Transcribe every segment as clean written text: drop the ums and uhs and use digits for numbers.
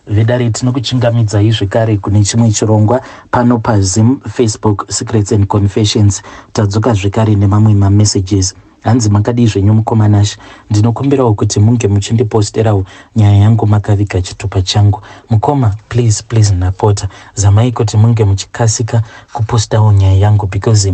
Vedare tinokuchingamidzai zvekare kune chimwe chirongwa pano paZim Facebook Secrets and Confessions. Tadzoka zvekare nemamwe mamessages. Hanzi makadii zvenyu mukomanashi, ndinokumbirawo kuti munge muchindiposterawo nyaya yangu makaviga chitupa changu. Mukoma, please napota zamai kuti munge muchikasika kupostawo nyaya yangu because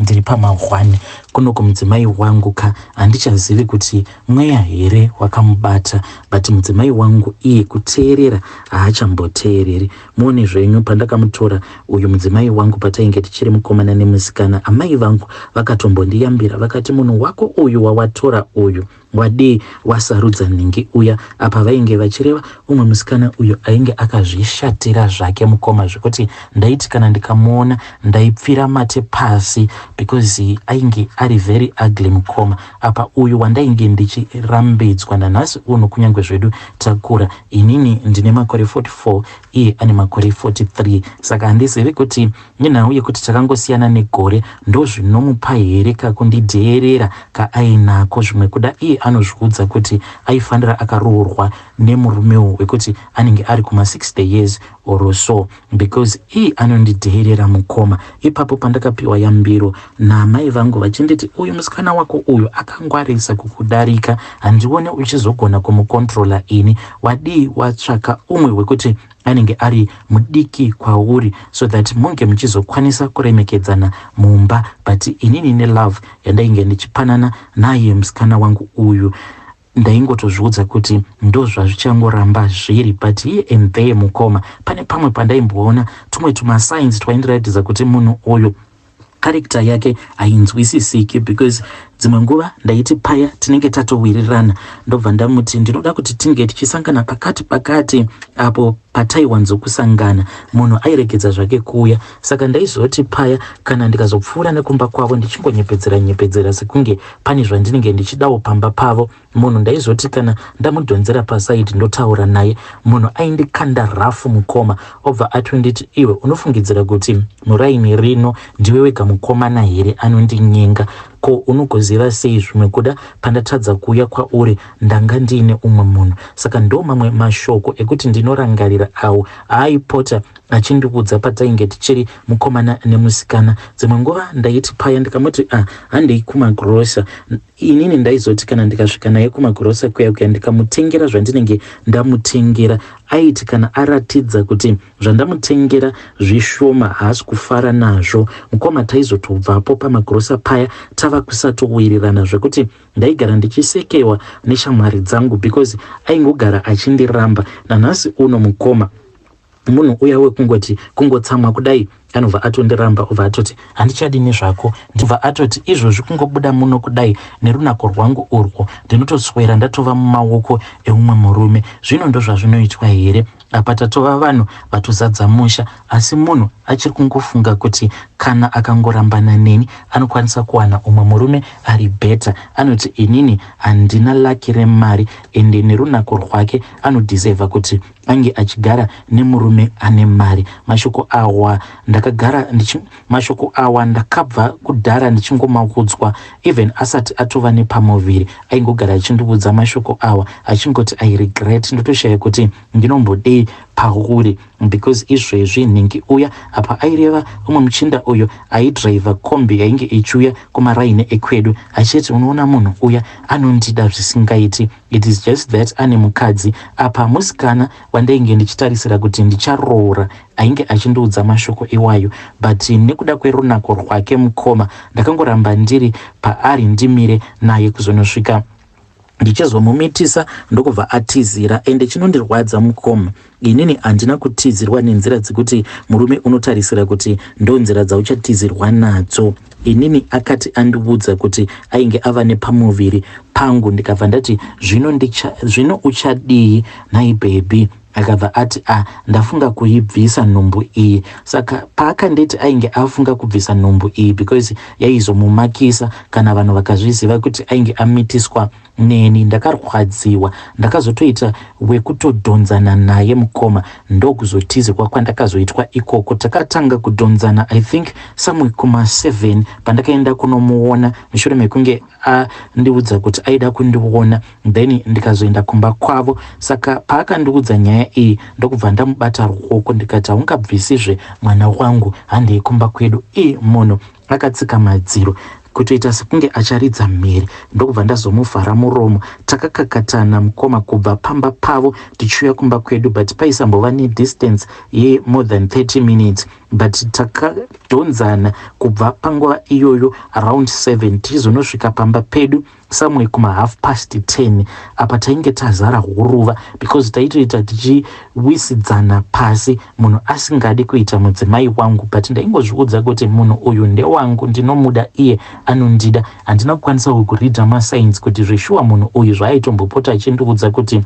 ndiri pamahwani kuno kumudzimai wangu handichazivi kuti mweya here wakamubata, but mudzimai wangu iye kuteerera haachamboteereri. Muone zvenyu pandakamutora uyu mudzimai wangu patainge tichiri mukomana nemusikana, amai vangu vakatombondiyambira vakati munhu wako uyu wawatora uyu wadii wasarudza nhingi uya, apa vainge vachireva umwe musikana uyu ainge akazvishatira zvake mukoma zvekuti ndaiti kana ndikamuona ndaipfira mate pasi because ainge ari very ugly mukoma. Apa uyu wandainge ndichirambidzwa nanhasi uno kunyange zvedu takura, inini ndine makore 44 iye ane makore 43, saka handizivi kuti nyenhau yekuti takangosiyana negore ndo zvinomupa here kakundidheerera kaainako. Zvimwe kuda iye anozviudza kuti aifanira akaroorwa nemurumewo wekuti anenge ari kuma 60 years or so, because iye anondidheerera mukoma. Ipapo pandakapiwa yambiro namai vangu vachinditi uyu musikana wako uyu akangwarisa kukudarika, handione uchizogona kumukontrola ini, wadii watsvaka umwe wekuti anenge ari mudiki kwauri so that munge muchizokwanisa kuremekedzana mumba. But inini nelove yandainge ndichipanana naye musikana wangu uyu ndaingotozviudza kuti ndo zvazvichangoramba zviri, but iye and there mukoma pane pamwe pandaimboona tumwe tumasigns twaindiratidza kuti munhu uyu character yake hainzwisisiki, because dzimwe nguva ndaiti paya tinenge tatowirirana ndobva ndamuti ndinoda kuti tinge tichisangana pakati apo pataiwanzokusangana munhu airegedza zvake kuuya. Saka ndaizoti paya kana ndikazopfuura nekumba kwavo ndichingonyepedzera sekunge pane zvandinenge ndichidawo pamba pavo, munhu ndaizoti kana ndamudhonzera pasaidi ndotaura naye munhu aindikanda rafu mukoma obva atonditi iwe unofungidzira kuti muraini rino ndiwe wega mukomana here anondinyenga? Ko unogoziva sei zvimwe kuda pandatadza kuuya kwauri ndanga ndiine umwe munhu? Saka ndo mamwe mashoko ekuti ndinorangarira awo aipota achindiudza patainge tichiri mukomana nemusikana. Dzimwe nguva ndaiti paya ndikamuti handei kumagrosa, inini ndaizoti kana ndikasvika naye kumagrosa kuya ndikamutengera zvandinenge ndamutengera, aiti kana aratidza kuti zvandamutengera zvishoma haasi kufara nazvo mukoma taizotobvapo pamagrosa paya tava kusatowirirana zvekuti ndaigara ndichisekewa neshamwari dzangu because aingogara achindiramba. Nanhasi uno mukoma munhu uya wekungoti kungotsamwa kudai anobva atondiramba obva atoti handichadini zvako, ndibva atoti izvozvi kungobuda muno kudai nerunako rwangu urwo ndinotoswera ndatova mumaoko eumwe murume. Zvino ndo zvazvinoitwa here? Apa tatova vanhu vatozadza musha, asi munhu achiri kungofunga kuti kana akangorambana neni anokwanisa kuwana umwe murume ari beta. Anoti inini handina laki remari ende nerunako rwake anodhisevha kuti ange achigara nemurume ane mari. Mashoko awa ndakabva kudhara ndichingomaudzwa, even asati atova nepamoviri aingogara achindiudza mashoko awa achingoti I regret, ndotoshaya kuti ndinombodei pauri because izvezvi nhingi uya apa aireva umwe muchinda uyo aidhiraivha kombi yainge ichiuya kumaraini ekwedu achiti unoona munhu uya anondida zvisingaiti, it is just that ane mukadzi. Apa musikana wandainge ndichitarisira kuti ndicharoora ainge achindiudza mashoko iwayo, but nekuda kwerunako rwake mukoma ndakangoramba ndiri paari ndimire naye kuzonosvika ndichizomumitisa ndokubva atizira. Ende chinondirwadza mukoma, inini handina kutizirwa nenzira dzekuti murume unotarisira kuti ndo nzira dzauchatizirwa nadzo. Inini akati andiudza kuti ainge ava nepamuviri pangu, ndikabva ndati zvino uchadii nai baby? Akabva ati ndafunga kuibvisa nhumbu iyi. Saka paakandeti ainge afunga kubvisa nhumbu iyi because yaizomumakisa kana vanhu vakazviziva kuti ainge amitiswa neni ndakarwadziwa, ndakazotoita wekutodhonzana naye mukoma, ndokuzotizirwa kwandakazoitwa ikoko. Takatanga kudhonzana I think somewhere kuma7 pandakaenda kunomuona mushure mekunge andiudza kuti aida kundiona, then ndikazoenda kumba kwavo. Saka paakandiudza nyaya iyi ndokubva ndamubata ruoko ndikati haungabvisizve mwana wangu, handei kumba kwedu. Munhu akatsika madziro kutoita sekunge acharidza mhiri, ndokubva ndazomuvhara muromo. Takakakatana mukoma kubva pamba pavo tichiuya kumba kwedu, but paisambova nedistance ye more than 30 minutes, but takadhonzana kubva panguva iyoyo around 7 tichizonosvika pamba pedu somewhere kuma 10:30 apa tainge tazara huruva because taitoita tichiwisidzana pasi, munhu asingadi kuita mudzimai wangu, but ndaingozviudza kuti munhu uyu ndewangu, ndinomuda, iye anondida. Handina kukwanisa kuridha masigns kuti zveshuwa munhu uyu zvaaitombopota achindiudza kuti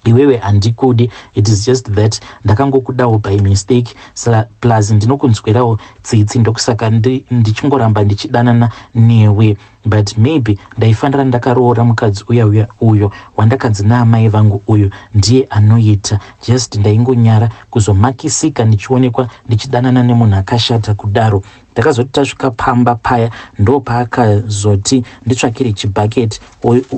iwewe handikudi, it is just that ndakangokudawo by mistake, plus ndinokunzwirawo tsitsi, ndokusaka ndichingoramba ndichidanana newe, but maybe ndaifanira ndakaroora mukadzi uyo wandakanzi naamai vangu uyu ndiye anoita. Just ndaingonyara kuzomakisika ndichionekwa ndichidanana nemunhu akashata kudaro. Ndakazoti tasvika pamba paya ndo paakazoti nditsvakire chibhaketi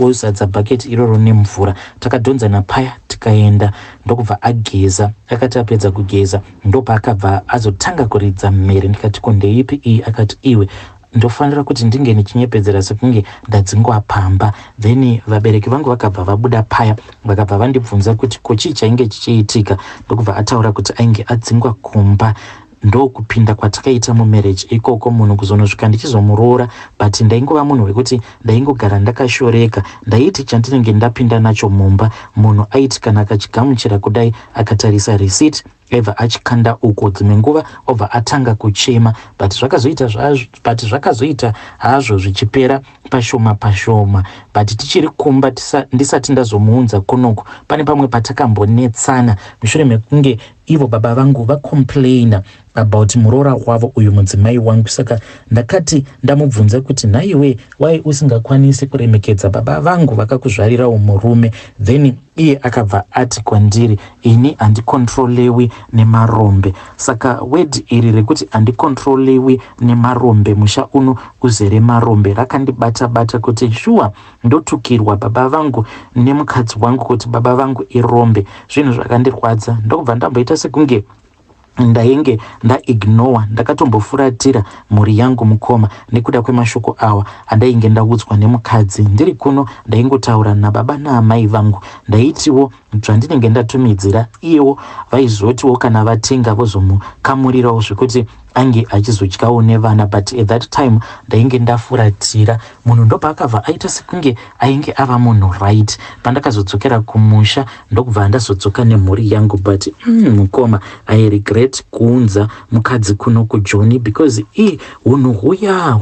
ozadza bhaketi iroro nemvura. Takadhonzana paya tikaenda, ndokubva ageza. Akati apedza kugeza ndo paakabva azotanga kuridza mhere. Ndikati ko ndeipi iyi? Akati iwe ndofanira kuti ndinge ndichinyepedzera sekunge ndadzingwa pamba. Then vabereki vangu vakabva vabuda paya vakabva vandibvunza kuti ko chii chainge chichiitika, ndokubva ataura kuti ainge adzingwa kumba. Ndo kupinda kwatakaita mumarriage ikoko, munhu kuzonosvika ndichizomuroora, but ndaingova munhu wekuti ndaingogara ndakashoreka. Ndaiti chandinenge ndapinda nacho mumba, munhu aiti kana akachigamuchira kudai akatarisa receipt aibva achikanda uko, dzimwe nguva obva atanga kuchema, but zvakazoita hazvo zvichipera pashoma pashoma. But tichiri kumba ndisati ndazomuunza kunoko, pane pamwe patakambonetsana mushure mekunge ivo baba vangu vacomplaina about muroora wavo uyu mudzimai wangu. Saka ndakati ndamubvunza kuti naiwe wai usingakwanisi kuremekedza baba vangu vakakuzvarirawo murume? Then iye akabva ati kwandiri, ini handikontrolewi nemarombe. Saka word iri rekuti handikontrolewi nemarombe, musha uno uzere marombe, rakandibata kuti shuwa ndotukirwa baba vangu nemukadzi wangu kuti baba vangu irombe. Zvinhu zvakandirwadza, ndokubva ndamboita sekunge ndainge ndaignore, ndakatombofuratira mhuri yangu mukoma nekuda kwemashoko awa andainge ndaudzwa nemukadzi. Ndiri kuno ndaingotaura nababa naamai vangu, ndaitiwo zvandinenge ndatumidzira, iyewo vaizotiwo kana vatenga vozomukamurirawo zvekuti ange achizotyawo nevana. But at that time ndainge ndafuratira. Munhu ndopaakabva aita sekunge ainge ava munhu right. Pandakazodzokera kumusha ndokubva ndazodzoka nemhuri yangu, but mukoma I regret kuunza mukadzi kuno kuJoni because hunhu huya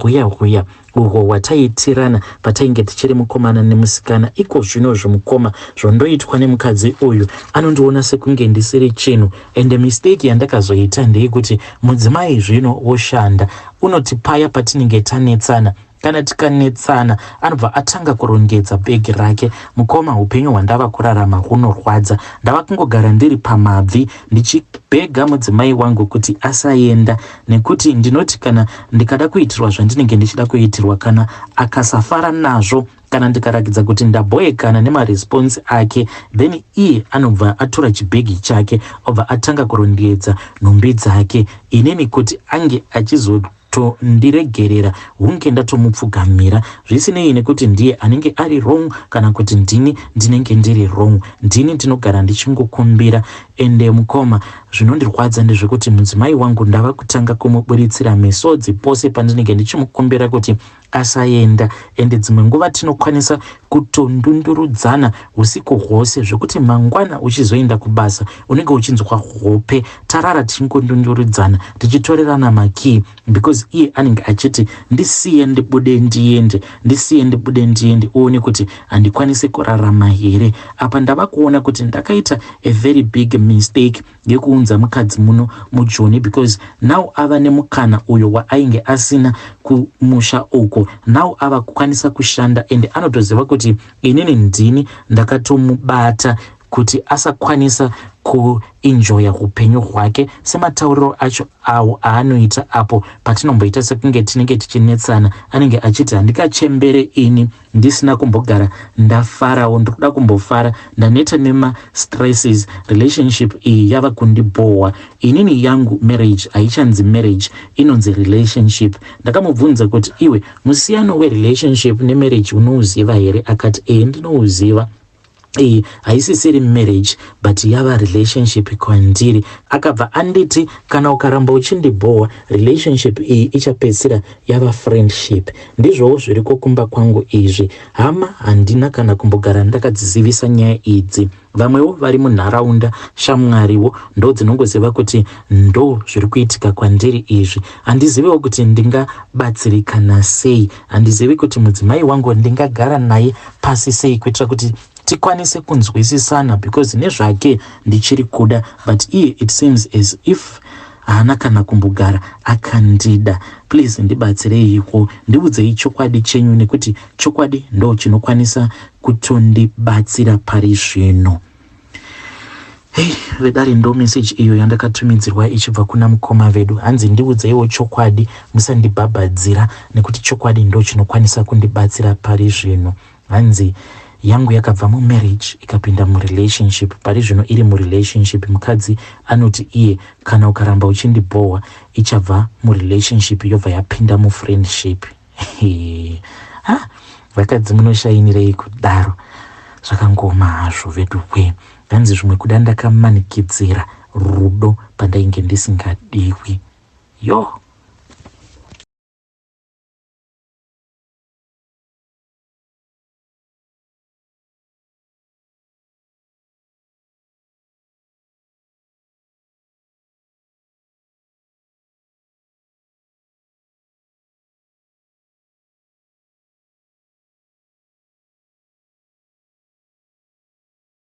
uhwo wataitirana patainge tichiri mukomana nemusikana. Iko zvino zvomukoma zvondoitwa nemukadzi uyu anondiona sekunge ndisiri chinhu, and mistake yandakazoita ndeyekuti mudzimai zvino woshanda, unoti paya patinenge tanetsana, kana tikanetsana anobva atanga kurongedza bhegi rake. Mukoma, upenyu hwandava kurarama hunorwadza. Ndava kungogara ndiri pamabvi ndichibhega mudzimai wangu kuti asaenda, nekuti ndinoti kana ndikada kuitirwa zvandinenge ndichida kuitirwa, kana akasafara nazvo, kana ndikarakidza kuti ndabhoyekana nemaresponse ake, then iye anobva atora chibhegi chake obva atanga kurongedza nhumbi dzake. Inini kuti ange achizotondiregerera hunge ndatomupfugamira, zvisinei nekuti ndiye anenge ari wrong kana kuti ndini ndinenge ndiri wrong. Ndini ndinogara ndichingokumbira. Ende mukoma, zvinondirwadza ndezvekuti mudzimai wangu ndava kutanga kumuburitsira misodzi pose pandinenge ndichimukumbira kuti asaenda, ende dzimwe nguva tinokwanisa kutondundurudzana usiku hwose zvekuti mangwana uchizoenda kubasa unenge uchinzwa hope tarara tichingondundurudzana tichitorerana makii, because iye anenge achiti ndisiye ndibude ndiende, ndisiye ndibude ndiende, uone kuti handikwanisi kurarama here. Apa ndava kuona kuti ndakaita a very big mistake yekuunza mukadzi muno muJoni, because now ava nemukana uyo waainge asina kumusha uko. so now ava kukwanisa kushanda ende anotoziva kuti inini ndini ndakatomubata kuti asakwanisa kuenjoya upenyu hwake sematauriro acho awo aanoita apo patinomboita sekunge tinenge tichinetsana. Anenge achiti handikachembere ini ndisina kumbogara ndafarawo, ndikuda kumbofara, ndaneta nema stresses, relationship iyi yava kundibhowa. Inini yangu marriage haichanzi marriage, inonzi relationship. Ndakamubvunza kuti iwe musiyano werelationship nemarriage unouziva here? Akati ndinouziva. Haisisiri marriage but yava relationship kwandiri. Akabva anditi kana ukaramba uchindibhowa relationship iyi ichapedzisira yava friendship. Ndizvowo zviri kukumba kwangu izvi. Hama handina kana kumbogara ndakadzizivisa nyaya idzi. Vamwewo vari munharaunda shamwariwo ndo dzinongoziva kuti ndo zviri kuitika kwandiri izvi. Handiziviwo kuti ndingabatsirikana sei. Handizivi kuti mudzimai wangu ndingagara naye pasi sei kuitira kuti tikwanise kunzwisisana because nezvake ndichiri kuda, but iye it seems as if haana kana kumbogara akandida. Please ndibatsireiko, ndiudzei chokwadi chenyu nekuti chokwadi ndo chinokwanisa kutondibatsira pari zvino. Vedari ndo message iyo yandakatumidzirwa ichibva kuna mukoma vedu. Hanzi ndiudzeiwo chokwadi, musandibhabhadzira nekuti chokwadi ndo chinokwanisa kundibatsira pari zvino. Hanzi yangu yakabva mumarriage ikapinda murelationship. Pari zvino iri murelationship, mukadzi anoti iye kana ukaramba uchindibhowa ichabva murelationship yobva yapinda mufriendship. Vakadzi munoshainirei kudaro? Zvakangoma hazvo vedu kwe. Hanzi zvimwe kuda ndakamanikidzira rudo pandainge ndisingadiwi. Yo.